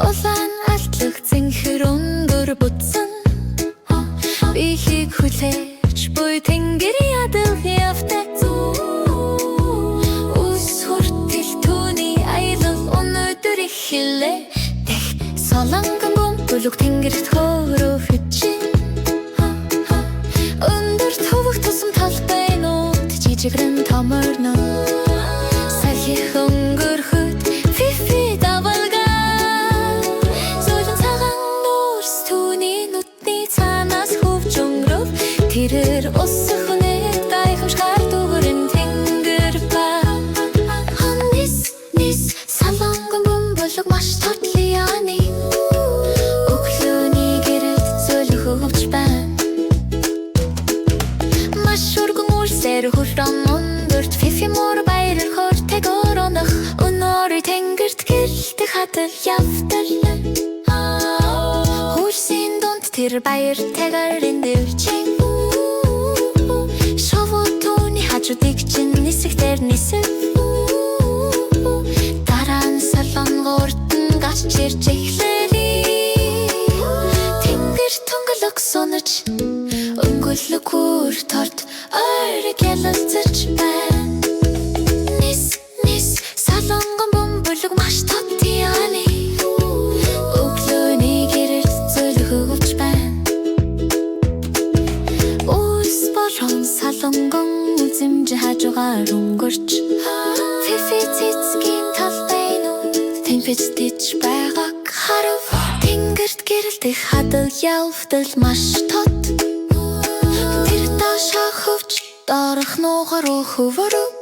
Улаан алтлах зинхэр өнгөр бутсан бихийг хүлээж буй тэнгэр ядал явтай үс хүртэл түүний аялал өнөөдөр эхэллээ дэх солонгон бөмбөлөг тэнгэрт хөөрөө хүчин өндөр төвөх тусам талбайнууд жижигрэн томорно сахих өнгөрөхөд фифи давалгаа зөөлөн цагаан нуурс түүний нүдний цаанаас хөвж өнгөрөв тэрээр усах үнэ гайхамшигар дүүрэн тэнгэр ба нис солонгон бөмбөлөг маш тотлияны өглөөний гэрэлд зөөлөхөвч байна маш өргөн үрсээр хурдан өндөрт фифи мөр баяр хөртэг орондох өнөөрий тэнгэрт гэлтэх хадал явтал хурсын дунд тэр баяр тэгарын дэвчин шовоо түүний хажуудыг чин нисэгтэр нисэв дараа нь солонгордон гач чирч эхлэли тэнгэр тунгалаг сонож өнгөлөг үр торт ойрыг ялалцарч байна нис солонгон бөмбөлөг маш тотлияны өглөөний гэрэлд зөөлөхөвч байна үс болон солонгон үзэмж хажуугаар өнгөрч фифи цэцгийн талбайнууд тэнфэцдэж байгааг харав тэнгэрт гэрэлтэх хадал явдал маш тот тэр даашаа хөвч дарах нугаар хөвөрөв